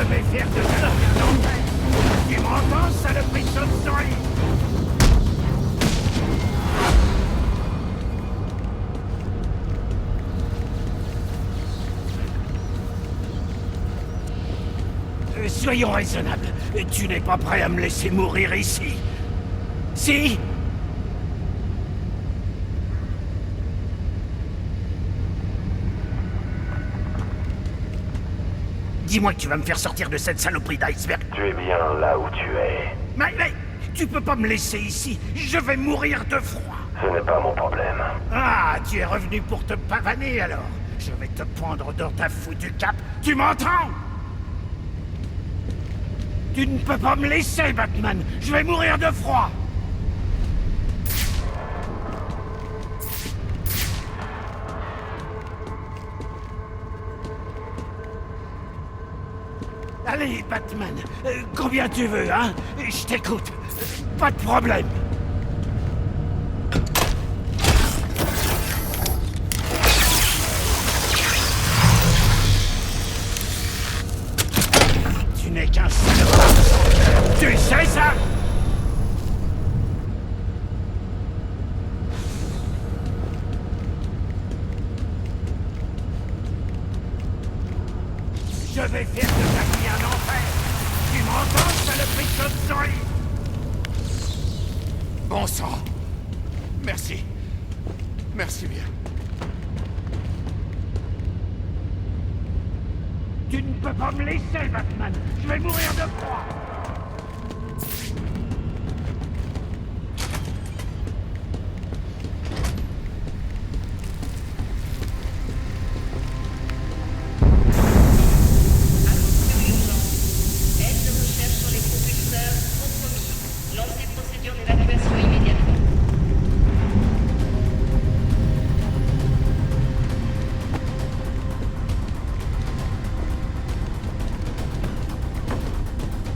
vais faire de ça un enfer. Tu m'entends, saloperie de chauve-souris? Soyons raisonnables. Tu n'es pas prêt à me laisser mourir ici? Si? Dis-moi que tu vas me faire sortir de cette saloperie d'iceberg. Tu es bien là où tu es. Mais, tu peux pas me laisser ici. Je vais mourir de froid. Ce n'est pas mon problème. Ah, tu es revenu pour te pavaner alors. Je vais te pendre dans ta foutue cape. Tu m'entends? Tu ne peux pas me laisser, Batman. Je vais mourir de froid. Allez, Batman, combien tu veux, hein? Je t'écoute. Pas de problème. Tu n'es qu'un salaud. Tu sais ça? Je vais faire de ta vie un enfer. Tu m'entends, saloperie de chauve-souris? Bon sang. Merci. Merci bien. Tu ne peux pas me laisser, Batman. Je vais mourir de froid.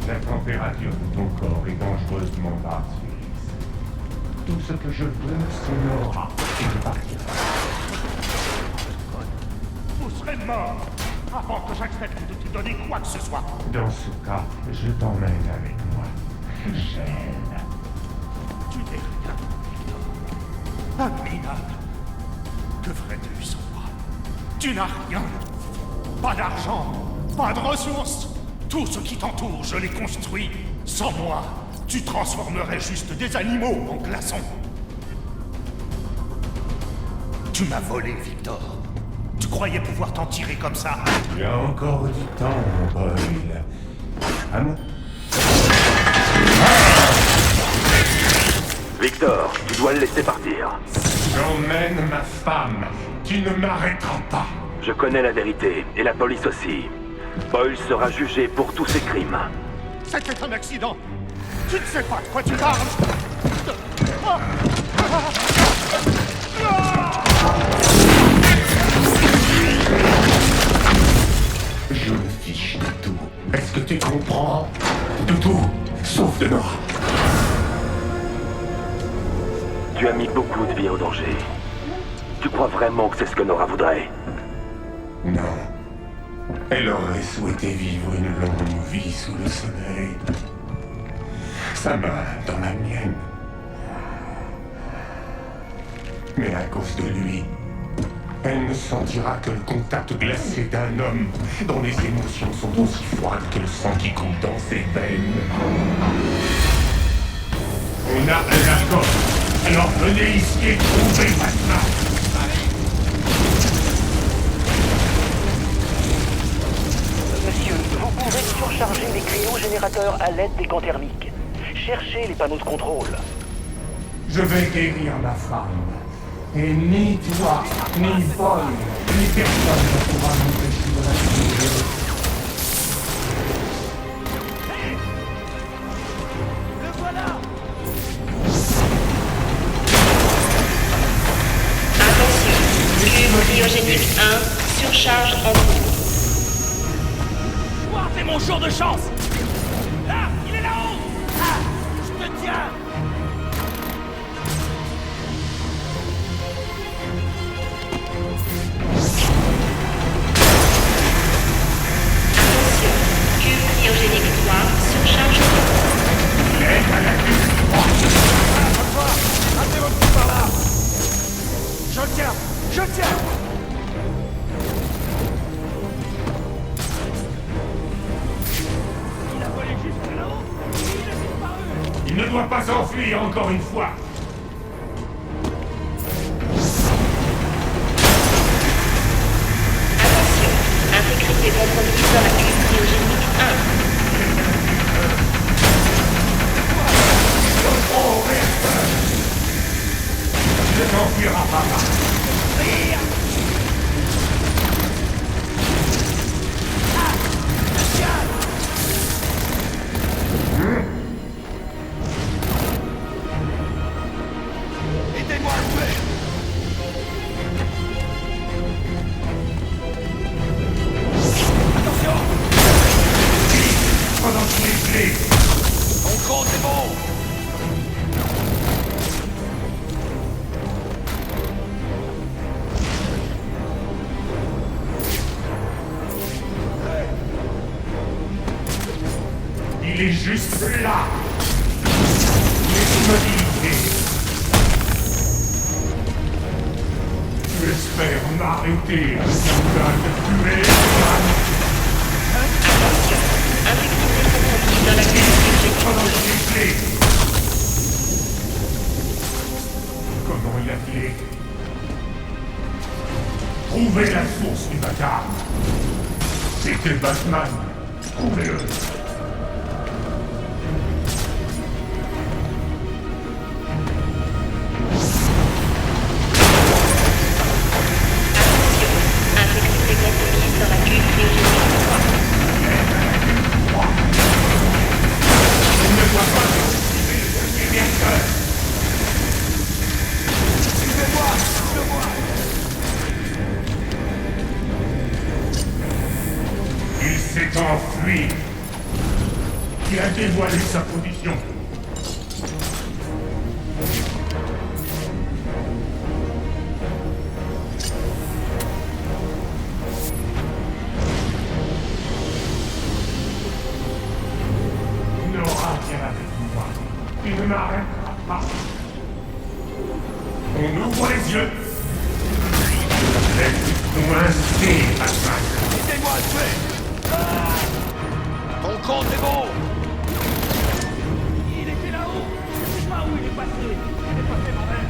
La température de ton corps est dangereusement basse, Félix. Tout ce que je veux, c'est Nora et de partir. Vous serez mort avant que j'accepte de te donner quoi que ce soit. Dans ce cas, je t'emmène avec moi. J'aime. Tu n'es rien, Victor. Un minable. Que ferais-tu sans moi? Tu n'as rien. Pas d'argent, pas de ressources. Tout ce qui t'entoure, je l'ai construit. Sans moi, tu transformerais juste des animaux en glaçons. Tu m'as volé, Victor. Tu croyais pouvoir t'en tirer comme ça? Il y a encore du temps, mon Boyle. À moi. Victor, tu dois le laisser partir. J'emmène ma femme. Tu ne m'arrêteras pas. Je connais la vérité, et la police aussi. Boyle sera jugé pour tous ses crimes. C'était un accident. Tu ne sais pas de quoi tu parles. Je me fiche de tout. Est-ce que tu comprends? De tout, sauf de Nora. Tu as mis beaucoup de vie en danger. Tu crois vraiment que c'est ce que Nora voudrait? Non. Elle aurait souhaité vivre une longue vie sous le soleil. Sa main dans la mienne. Mais à cause de lui, elle ne sentira que le contact glacé d'un homme dont les émotions sont aussi froides que le sang qui coule dans ses veines. On a un accord. Alors venez ici et trouvez Batman. Monsieur, vous pouvez surcharger les cryogénérateurs à l'aide des gants thermiques. Cherchez les panneaux de contrôle. Je vais guérir ma femme. Et ni toi, ni Paul, ni personne ne pourra m'empêcher de la sauver. Le voilà! Attention, cube cryogénique 1, surcharge en cours. Ouah, c'est mon jour de chance! Là! Il est là-haut! Ah! Je te tiens! Attention, cube dois pas s'enfuir encore une fois. Attention, intégrité compromise dans la cuve cryogénique 1. Ne t'enfuiras pas. Aidez-moi à le faire. Attention. Pendant que je les clés. On compte, c'est bon. Il est juste là. Immobilisé. Tu espères m'arrêter à ce gars de tuer Attention, intégrité compromise dans la cuve cryogénique pendant 2. que je les clés. Comment il a filé? Trouvez la source du bâtard. C'était Batman. Trouvez-le. Intégrité compromise dans la cuve cryogénique 3. On ne doit pas utiliser le dernier réacteur. Suivez-moi. Suivez-moi. Il s'est enfui. Il a dévoilé sa position. Nora vient avec moi. Il ne m'arrêtera pas. On ouvre les yeux. Laisse-nous ainsi, Batman. Aidez-moi à le faire. On compte, c'est bon. Il était là-haut. Je sais pas où il est passé. Il est passé ma mère.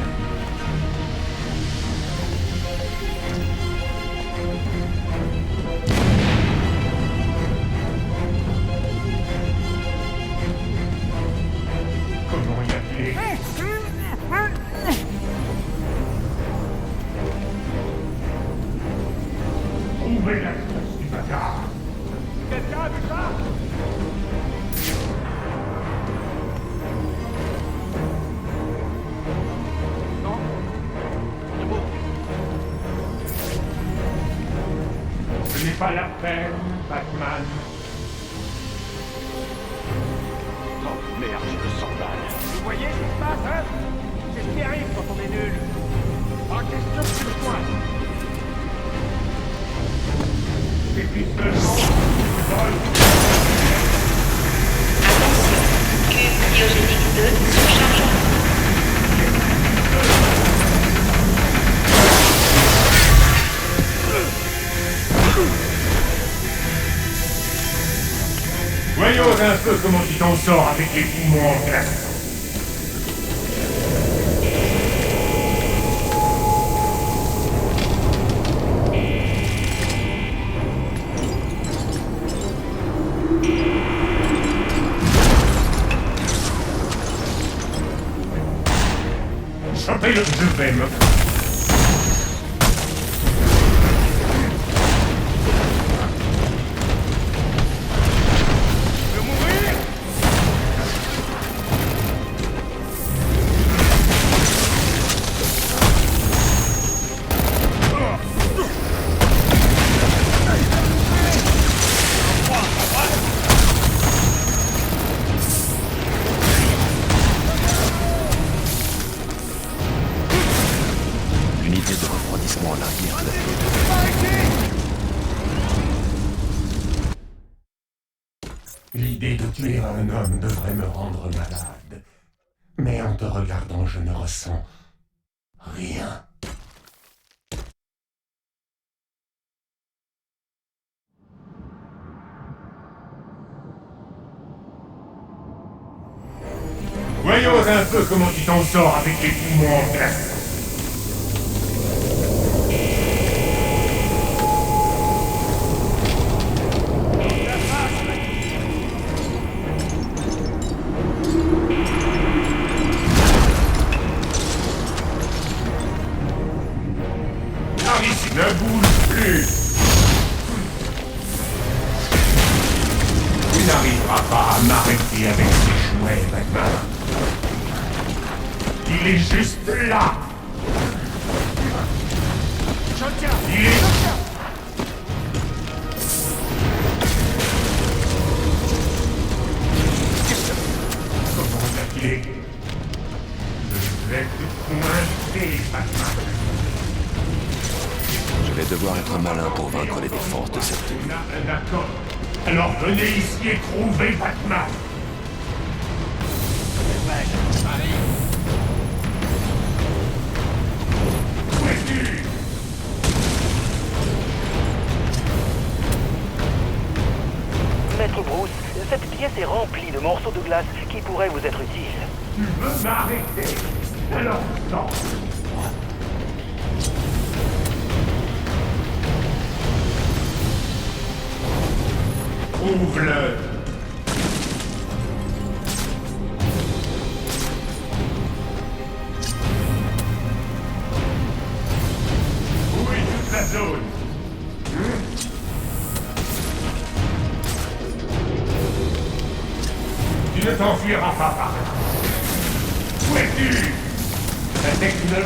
Comment il a fait? Trouvez la source du bâtard. Quelqu'un a vu ça? Non? C'est bon. Ce n'est pas la peine, Batman. Oh merde, je me sens mal. Vous voyez ce qui se passe, hein? C'est ce qui arrive quand on est nul. Pas question que tu le sois. Et puis seulement, tu voles. Attention, cuve cryogénique 2 surchargeant. Voyons un peu comment tu t'en sors avec les poumons en glace. Chopez-le, je vais me... Unité de refroidissement à l'arrière de la flotte. L'idée de tuer un homme devrait me rendre malade. Mais en te regardant, je ne ressens rien. Voyons un peu comment tu t'en sors avec les poumons en glace. Ne bouge plus. Tu n'arriveras pas à m'arrêter avec ces jouets, Batman. Il est juste là. Je le tiens. Il est... Comment il est? Je vais te coincer, Batman. Je vais devoir être malin pour vaincre les défenses de cette tenue. D'accord. Alors venez ici et trouvez Batman. Où es-tu? Maître Bruce, cette pièce est remplie de morceaux de glace qui pourraient vous être utiles. Tu veux m'arrêter? Alors non. Ouvre-le. Où est toute la zone? Tu ne t'enfuiras pas par là. Où es-tu? La technologie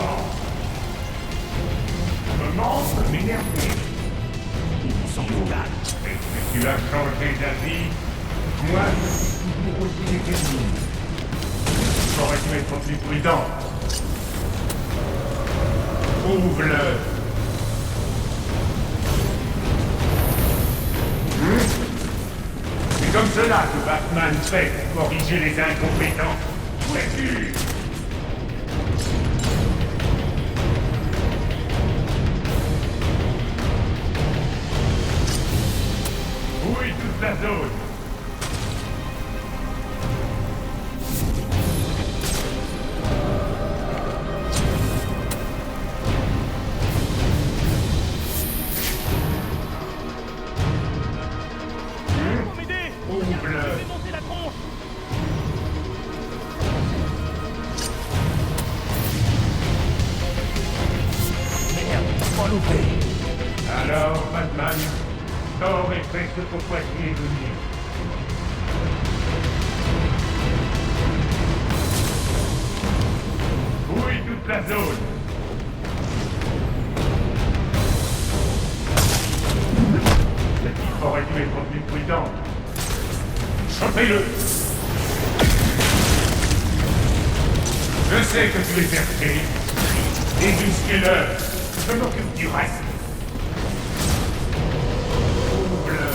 commence à m'énerver. On s'en fout. Est-ce que tu as changé d'avis? Moi, je suis toujours aussi déterminé. J'aurais dû être plus prudent. Ouvre-le. C'est comme cela que Batman fait pour corriger les incompétents. Où es-tu? Où est toute la zone? Pour m'aider! Ouvre-le. Je vais monter la tronche! Pas loupé. Alors, Batman, t'aurais fait ce pourquoi tu es venu. Où est toute la zone? Le type aurait dû être plus prudent. Chopez-le! Je sais que tu es perché. Débusquez-le. Je m'occupe du reste. Ouvre-le.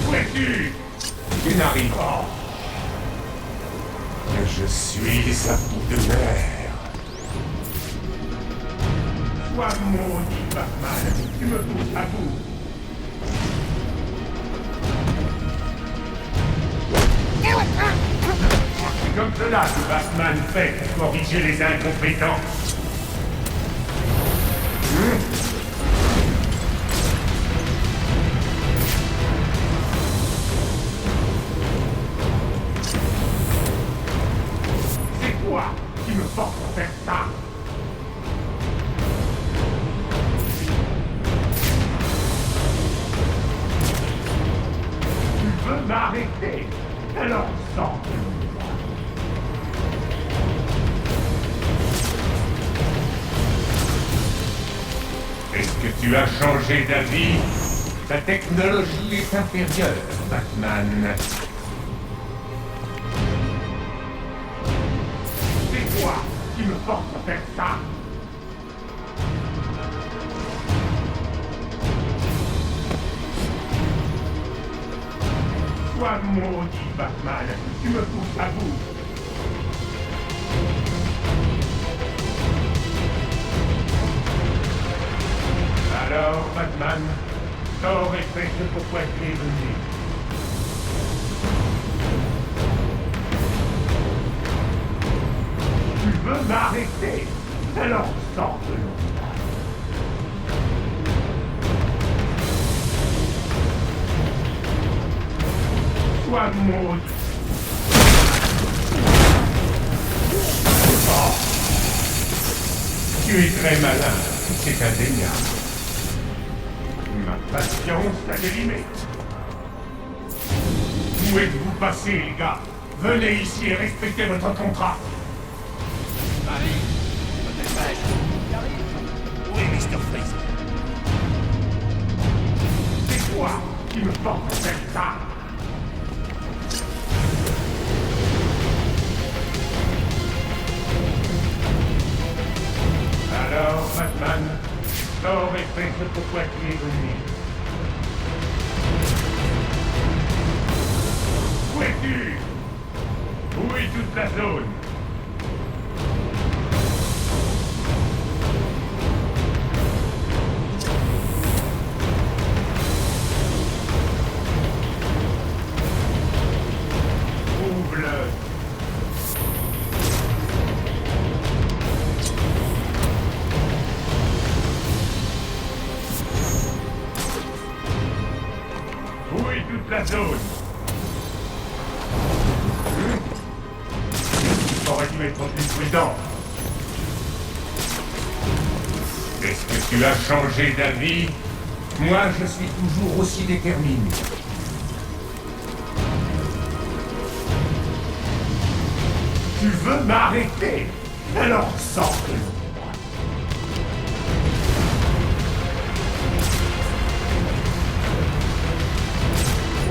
Où es-tu? Tu n'arrives pas. Je suis sa bout de mer. Sois maudit, Batman. Tu me pousses à bout. C'est comme cela que Batman fait pour corriger les incompétents. C'est toi qui me force à faire ça. Tu veux m'arrêter? Alors sors de moi. Est-ce que tu as changé d'avis? Ta technologie est inférieure, Batman. C'est toi qui me force à faire ça. Sois maudit, Batman. Tu me pousses à bout. Alors, Batman, Sors et fais ce pourquoi tu es venu. Tu veux m'arrêter? Alors sors de l'ombre. Sois maudit. Oh. Tu es très malin, c'est indéniable. Ma patience a des limites. Où êtes-vous passés, les gars? Venez ici et respectez votre contrat. Oui, Mr. Freeze. C'est toi qui me portes cette arme. Alors, Batman, sors et fais ce pourquoi tu es venu. Où es-tu? Où est toute la zone? Ouvre-le. Où est toute la zone? Aurais-tu être plus prudent? Est-ce que tu as changé d'avis? Moi, je suis toujours aussi déterminé. Tu veux m'arrêter? Alors sors de l'ombre.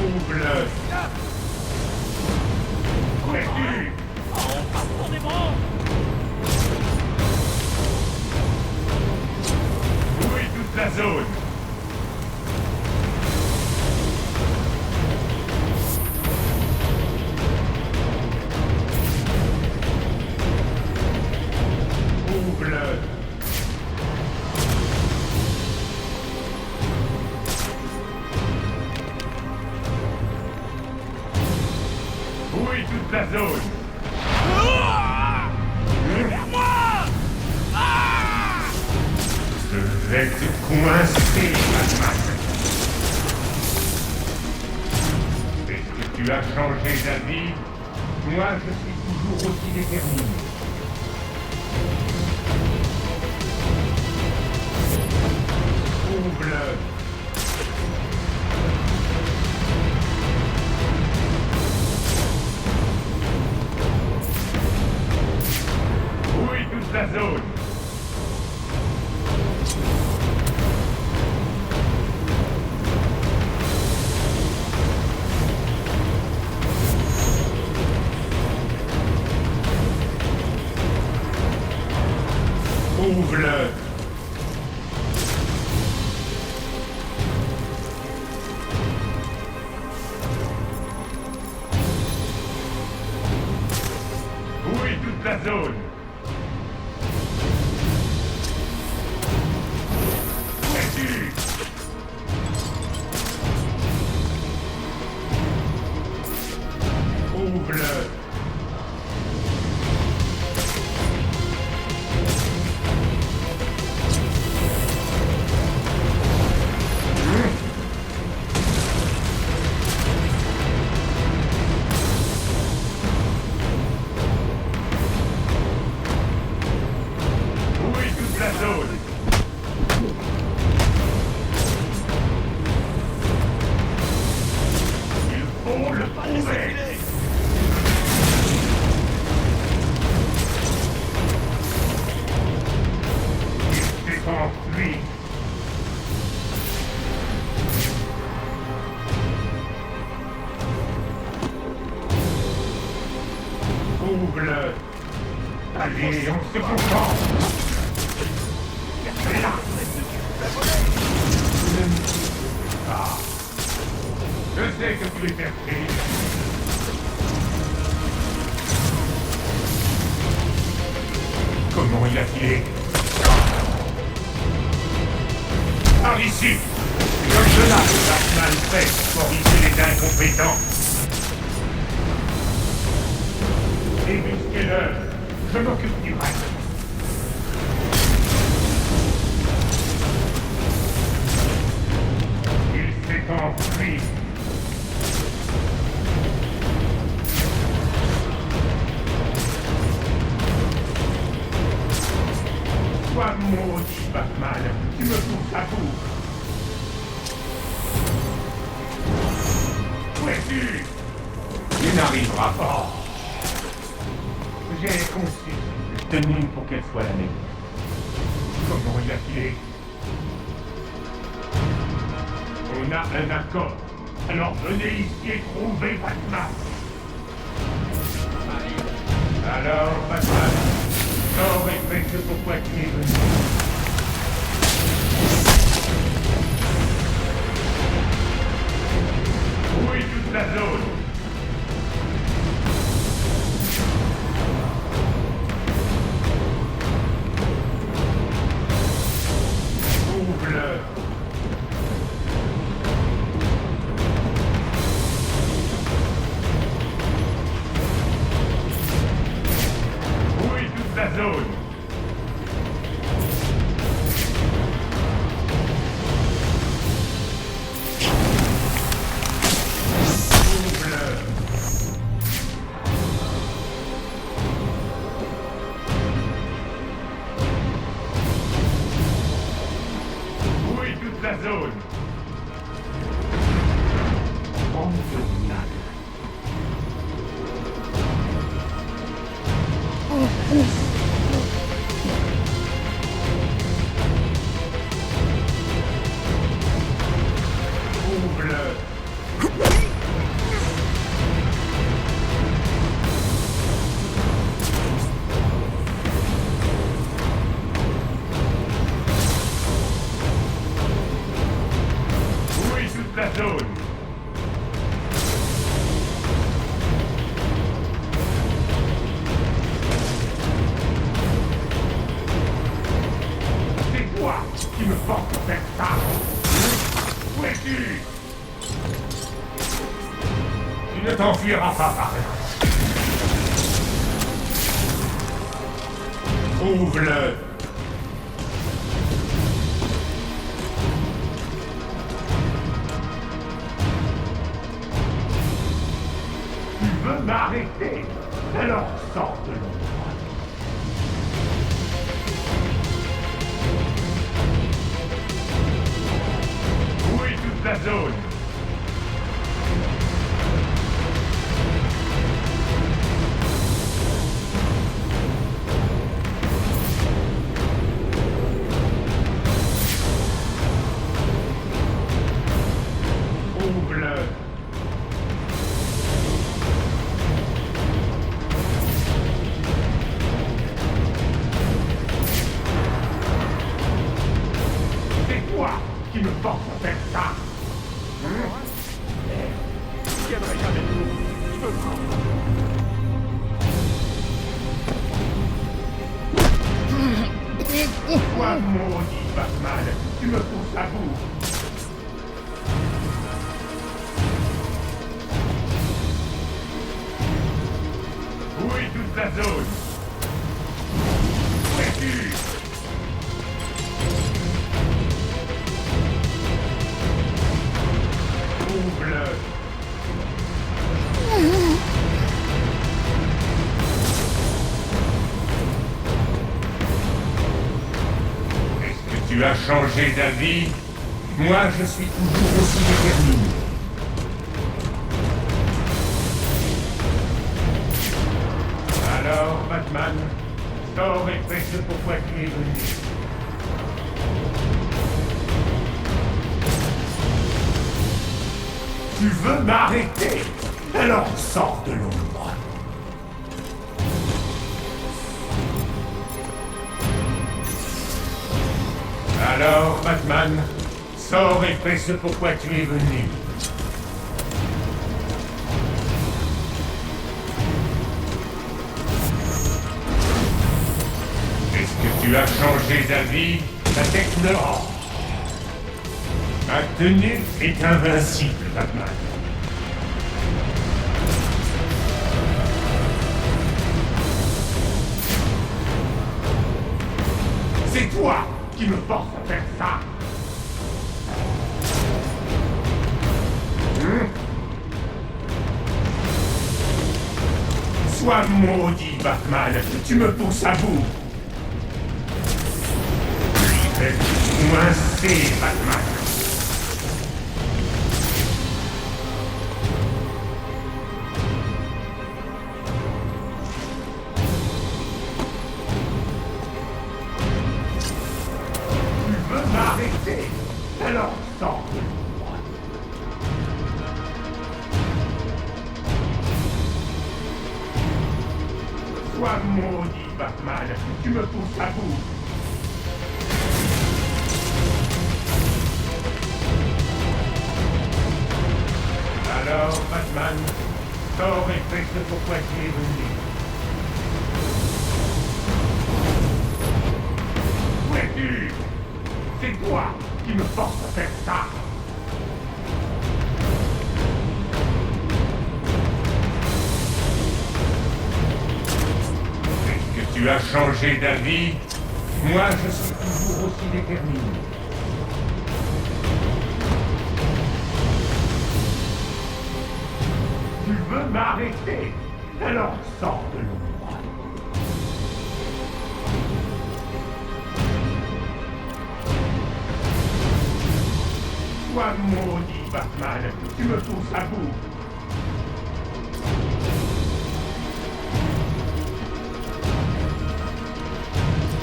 Ouvre-le. Où es-tu? Où est toute la zone? Ouvre-le. Où est toute la zone? Je vais te coincer, Batman. Est-ce que tu as changé d'avis? Moi, je suis toujours aussi déterminé. Ouvre-le. Où est toute la zone? Ouvre-le. Où est toute la zone? Où es-tu? Ouvre-le. Où est toute la zone? Il faut le trouver. Il s'est enfui. Ouvre-le. Allez, on se concentre. Là. Ah. Je sais que tu es perpris. Comment il a filé? Par ici. cela que Batman fait pour corriger les incompétents. Débusquez-le. Je m'occupe du reste. Il s'est enfui. Sois maudit, Batman. Tu me pousses à bout. Où es-tu? Il n'arrivera pas. J'ai conçu une tenue pour qu'elle soit la meilleure. Comment il a filé? On a un accord. Alors venez ici et trouvez Batman. Alors, Batman, sors et fais ce pourquoi tu es venu. Où est toute la zone? Ouvre-le. Où est toute la zone? Où est toute la zone? Bande de nattes. Ouvre-le. Où est toute la zone? C'est toi qui me force à faire ça. Où es-tu? Tu ne t'enfuiras pas par là. Trouve-le. Tu veux m'arrêter? Alors sors de l'ombre. Où est toute la zone? Ouvre-le. C'est toi qui me force à faire ça. Je viendrai jamais de vous. Je me prends. Toi, maudit Batman, tu me pousses à bout. Où est toute la zone? Où es-tu? Ouvre-le. Est-ce que tu as changé d'avis? Moi, je suis toujours aussi déterminé. Alors, Batman, sors et fais ce pourquoi tu es venu. Tu veux m'arrêter? Alors sors de l'ombre. Alors, Batman, sors et fais ce pourquoi tu es venu. Est-ce que tu as changé d'avis? La technologie. Ma tenue est invincible, Batman. C'est toi qui me force à faire ça. Sois maudit, Batman. Tu me pousses à bout. Je vais te coincer, Batman. Tu veux m'arrêter? Alors sors de moi. Sois maudit, Batman. Tu me pousses à bout. Alors, Batman, sors et fais ce pourquoi tu es venu. Où es-tu? C'est toi qui me force à faire ça. Est-ce que tu as changé d'avis? Moi, je suis toujours aussi déterminé. Tu veux m'arrêter? Alors sors de l'ombre. Sois maudit, Batman. Tu me pousses à bout.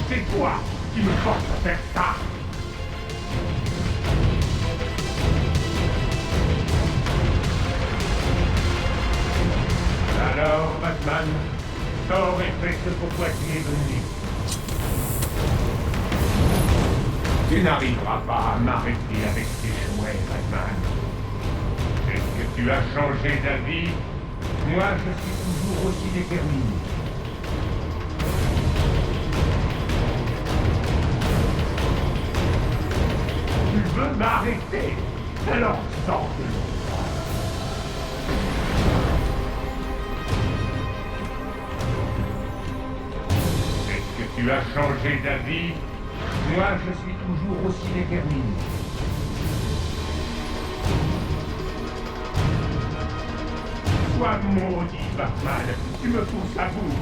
C'est toi qui me force à faire ça. Alors, Batman, sors et fais ce pourquoi tu es venu. Tu n'arriveras pas à m'arrêter avec tes jouets, Batman. Est-ce que tu as changé d'avis? Moi, je suis toujours aussi déterminé. Tu veux m'arrêter? Alors sors de l'ombre. Tu as changé d'avis? Moi, je suis toujours aussi déterminé. Sois maudit, Batman. Tu me pousses à bout.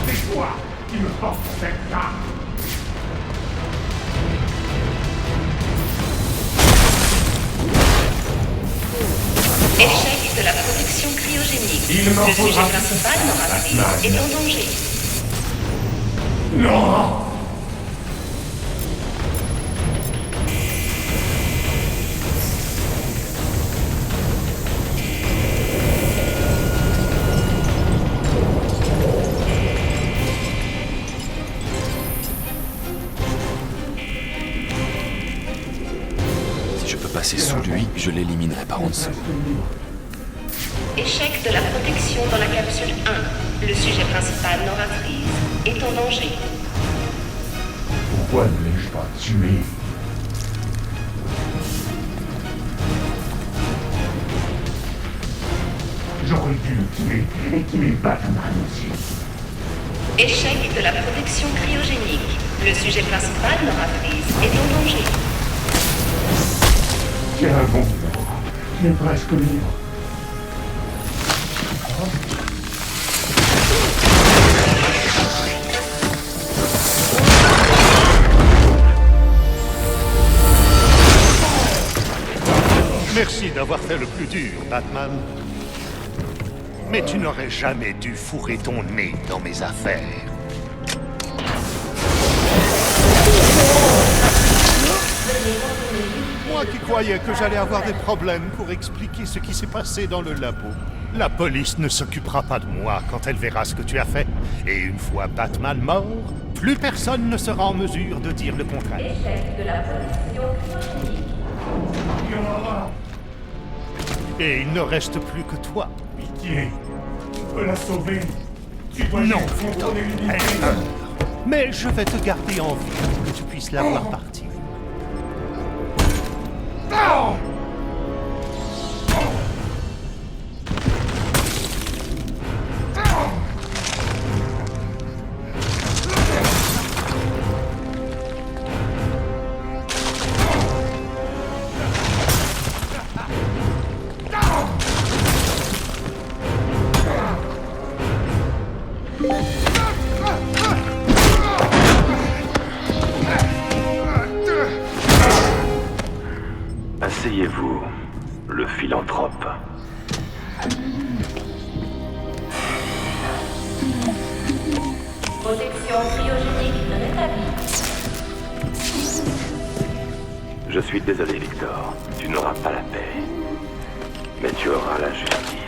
C'est toi qui me force à faire ça. Échec de la protection cryogénique. Il m'en Le sujet faudra principal, Noratrice, Batman. est en danger. Non! Si je peux passer sous lui, je l'éliminerai par en dessous. Échec de la protection dans la capsule 1. Le sujet principal, Noratrice, est en danger. Pourquoi ne l'ai-je pas tué? J'aurais dû le tuer et tuer Batman aussi. Échec de la protection cryogénique. Le sujet principal, Noratrice, est en danger. C'est un bon moment. Tu es presque libre. Merci d'avoir fait le plus dur, Batman. Mais tu n'aurais jamais dû fourrer ton nez dans mes affaires. Moi qui croyais que j'allais avoir des problèmes pour expliquer ce qui s'est passé dans le labo. La police ne s'occupera pas de moi quand elle verra ce que tu as fait. Et une fois Batman mort, plus personne ne sera en mesure de dire le contraire. Échec de la protection cryogénique. Et il ne reste plus que toi. Pitié. peux la sauver. Tu dois Non, juste contrôler l'unité. elle meurt. Mais je vais te garder en vie pour que tu puisses la voir partir. Asseyez-vous, le philanthrope. Protection cryogénique rétablie. Je suis désolé, Victor. Tu n'auras pas la paix. Mais tu auras la justice.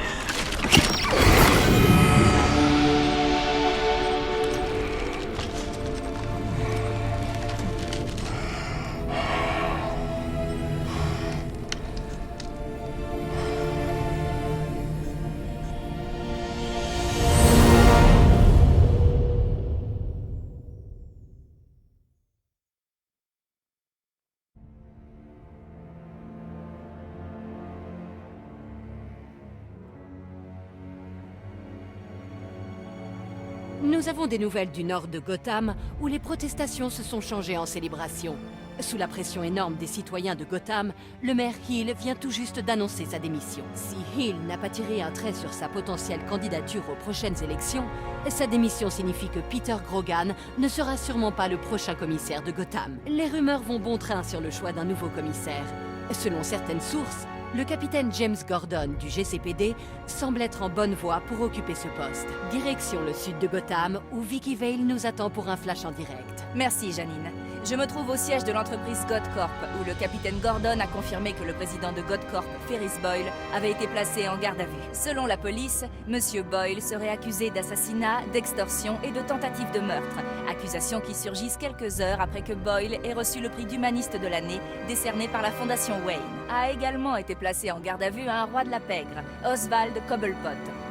Nous avons des nouvelles du nord de Gotham, où les protestations se sont changées en célébration. Sous la pression énorme des citoyens de Gotham, le maire Hill vient tout juste d'annoncer sa démission. Si Hill n'a pas tiré un trait sur sa potentielle candidature aux prochaines élections, sa démission signifie que Peter Grogan ne sera sûrement pas le prochain commissaire de Gotham. Les rumeurs vont bon train sur le choix d'un nouveau commissaire. Selon certaines sources, le capitaine James Gordon du GCPD semble être en bonne voie pour occuper ce poste. Direction le sud de Gotham, où Vicky Vale nous attend pour un flash en direct. Merci, Janine. Je me trouve au siège de l'entreprise GodCorp, où le capitaine Gordon a confirmé que le président de GodCorp, Ferris Boyle, avait été placé en garde à vue. Selon la police, Monsieur Boyle serait accusé d'assassinat, d'extorsion et de tentative de meurtre. Accusations qui surgissent quelques heures après que Boyle ait reçu le prix d'humaniste de l'année, décerné par la Fondation Wayne. A également été placé en garde à vue un roi de la pègre, Oswald Cobblepot,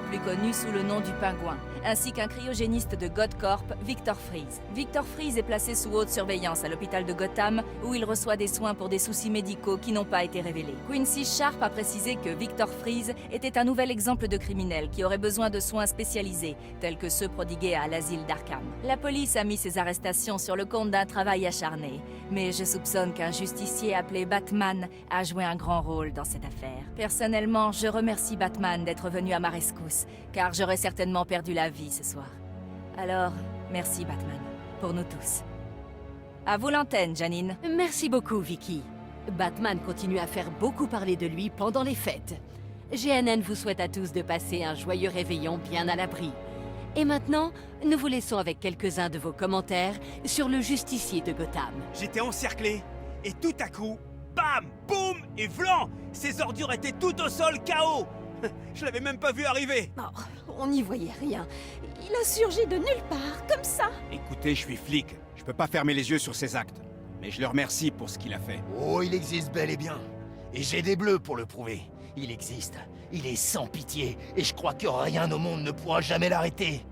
plus connu sous le nom du Pingouin, ainsi qu'un cryogéniste de GodCorp, Victor Freeze. Victor Freeze est placé sous haute surveillance à l'hôpital de Gotham, où il reçoit des soins pour des soucis médicaux qui n'ont pas été révélés. Quincy Sharp a précisé que Victor Freeze était un nouvel exemple de criminel qui aurait besoin de soins spécialisés, tels que ceux prodigués à l'asile d'Arkham. La police a mis ces arrestations sur le compte d'un travail acharné, mais je soupçonne qu'un justicier appelé Batman a joué un grand rôle dans cette affaire. Personnellement, je remercie Batman d'être venu à ma rescousse, car j'aurais certainement perdu la vie ce soir. Alors, merci Batman, pour nous tous. À vous l'antenne, Janine. Merci beaucoup, Vicky. Batman continue à faire beaucoup parler de lui pendant les fêtes. GNN vous souhaite à tous de passer un joyeux réveillon bien à l'abri. Et maintenant, nous vous laissons avec quelques-uns de vos commentaires sur le justicier de Gotham. J'étais encerclé, et tout à coup, bam, boum, et vlan! Ces ordures étaient toutes au sol, KO! Je l'avais même pas vu arriver. Oh, on n'y voyait rien. Il a surgi de nulle part, comme ça. Écoutez, je suis flic. Je peux pas fermer les yeux sur ses actes. Mais je le remercie pour ce qu'il a fait. Oh, il existe bel et bien. Et j'ai des bleus pour le prouver. Il existe. Il est sans pitié. Et je crois que rien au monde ne pourra jamais l'arrêter.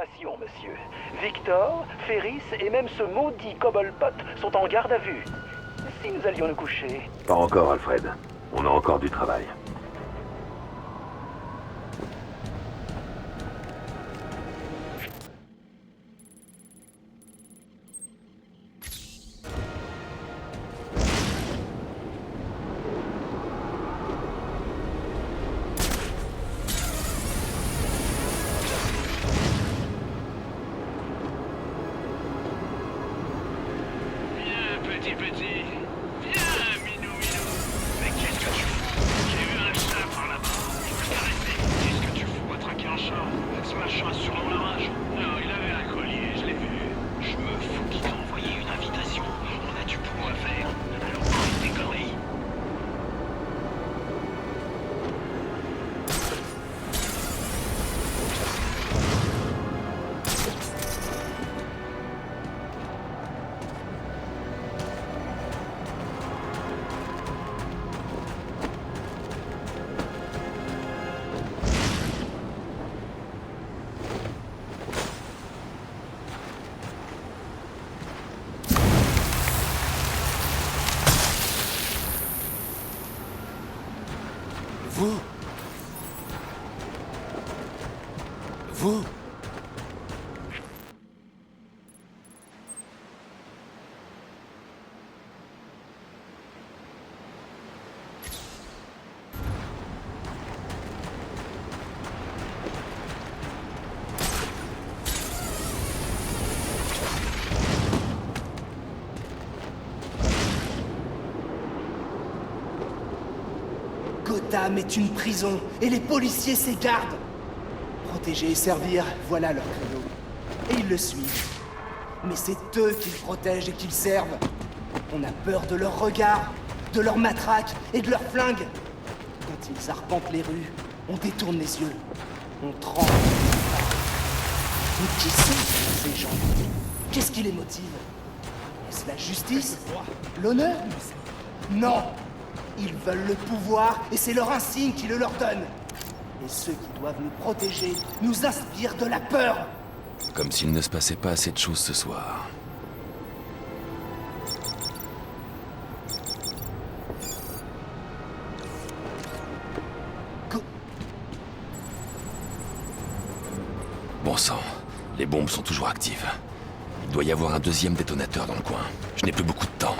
Félicitations, monsieur. Victor, Ferris et même ce maudit Cobblepot sont en garde à vue. Si nous allions nous coucher... Pas encore, Alfred. On a encore du travail. Petit, viens, minou. Mais qu'est-ce que tu fous? J'ai vu un chat par là-bas. Je peux t'arrêter. Qu'est-ce que tu fous à traquer un chat? Ce machin a sûrement la rage. Non, il avait un collier, je l'ai vu. Je me fous qu'il t'a envoyé une invitation. On a du boulot à faire. Alors arrête tes conneries. Vous Gotham est une prison, et les policiers ses gardes. Protéger et servir, voilà leur credo. Et ils le suivent. Mais c'est eux qu'ils protègent et qu'ils servent. On a peur de leur regard, de leurs matraques et de leurs flingues. Quand ils arpentent les rues, on détourne les yeux. On tremble. Mais qui sont ces gens? Qu'est-ce qui les motive? Est-ce la justice? L'honneur? Non! Ils veulent le pouvoir et c'est leur insigne qui le leur donne. Et ceux qui doivent nous protéger nous inspirent de la peur. Comme s'il ne se passait pas assez de choses ce soir. Bon sang, les bombes sont toujours actives. Il doit y avoir un deuxième détonateur dans le coin. Je n'ai plus beaucoup de temps.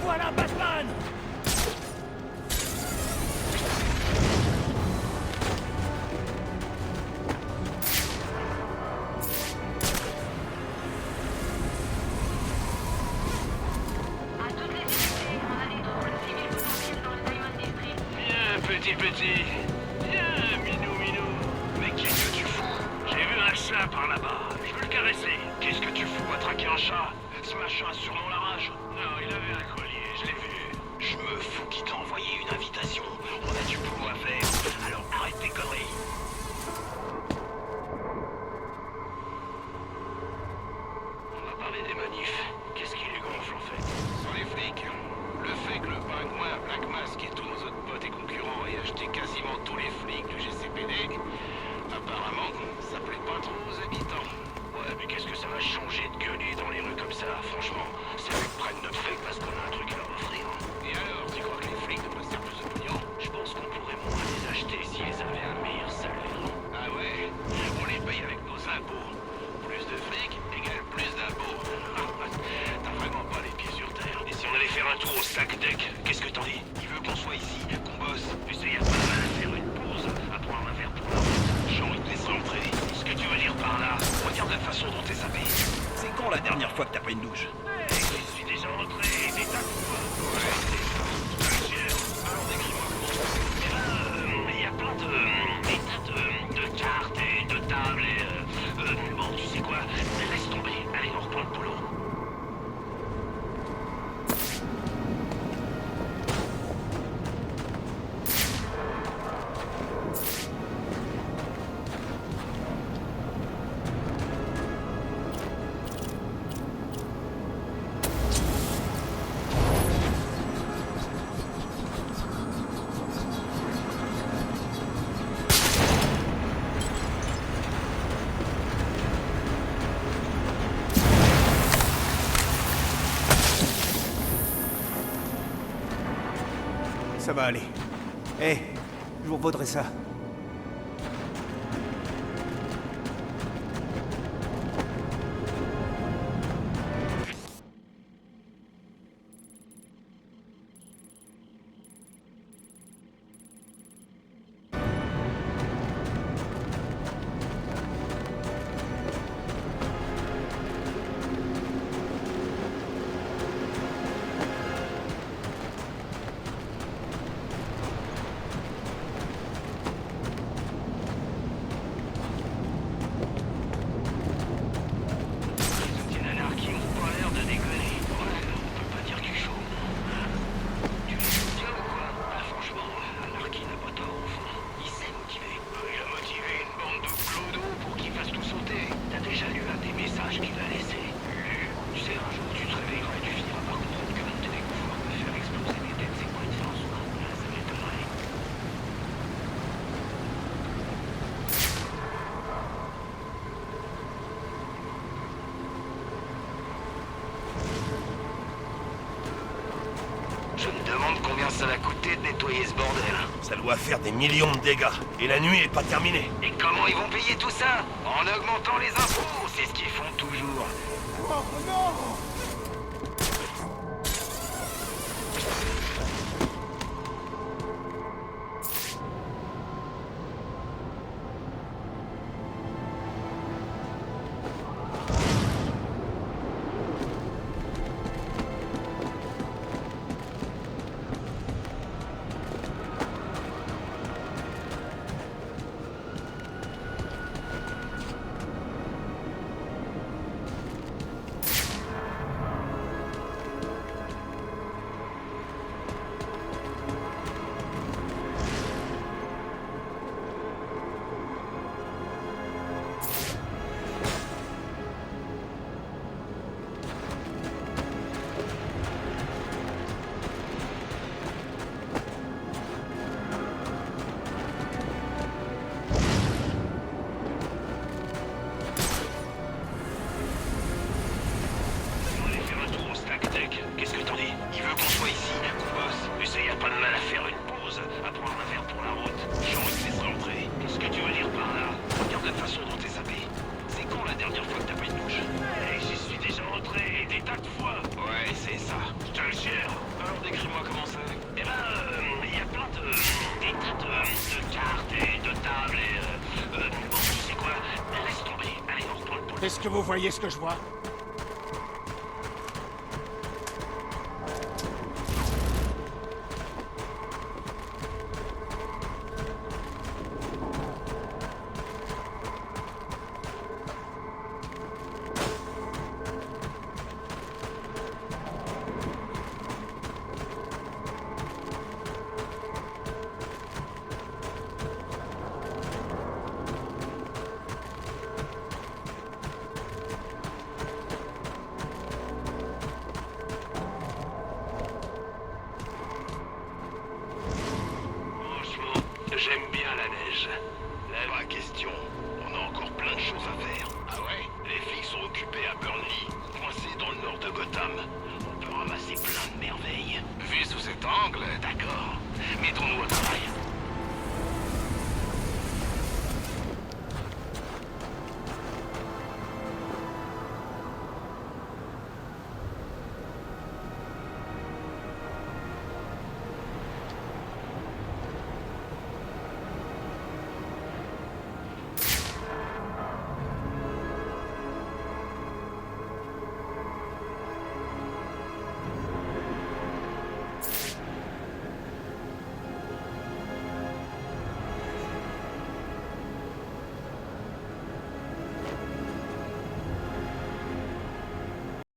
Voilà Batman! Petit. Viens, minou. Mais qu'est-ce que tu fous? J'ai vu un chat par là-bas. Je veux le caresser. Qu'est-ce que tu fous à traquer un chat? Ce machin a sûrement la rage. Non, il avait un collier, je l'ai vu. Je me fous qu'il t'a envoyé une invitation. On a du boulot à faire. Alors arrête tes conneries. On va parler des manifs. Qu'est-ce qui les gonfle en fait? Sur les flics. Le fait que le pingouin, Black Mask et tous nos autres potes et concurrents aient acheté quasiment tous les flics du GCPD, apparemment, ça plaît pas trop aux habitants. Ouais, mais qu'est-ce que ça va changer de gueuler dans les rues comme ça, franchement? Ces mecs prennent notre fric parce qu'on a un truc à leur offrir. Et alors, tu crois que les flics devraient se faire plus de pognon? Je pense qu'on pourrait moins les acheter s'ils avaient un meilleur salaire. Ah ouais? On les paye avec nos impôts. Plus de flics égale plus d'impôts. T'as vraiment pas les pieds sur terre. Et si on allait faire un tour au sac deck, qu'est-ce que t'en dis? Il veut qu'on soit ici, qu'on bosse. Tu sais, y a pas de mal à faire une pause, à prendre un verre pour la route. J'ai envie de laisser entrer. Ce que tu veux dire par là, regarde la façon dont t'es sapé. C'est quand la dernière fois que t'as pris une douche? Je suis déjà rentré, des tas de fois. Ouais, alors décris-moi comment ça. Eh ben, y a plein des tas de cartes et de tables et bon, tu sais quoi, laisse tomber. Allez, on reprend le boulot. Ça va aller. Eh, je vous vaudrai ça. Je me demande combien ça va coûter de nettoyer ce bordel. Ça doit faire des millions de dégâts. Et la nuit est pas terminée. Et comment ils vont payer tout ça? En augmentant les impôts, c'est ce qu'ils font toujours. Oh non! décris-moi comment c'est. Eh ben, il y a plein des tas de cartes et de tables et bon, tu sais quoi, laisse tomber. Allez, on retourne pour le... Est-ce que vous voyez ce que je vois? J'aime bien la neige. Pas question. On a encore plein de choses à faire. Ah ouais? Les flics sont occupés à Burnley, coincés dans le nord de Gotham. On peut ramasser plein de merveilles. Vu sous cet angle, d'accord. Mettons-nous à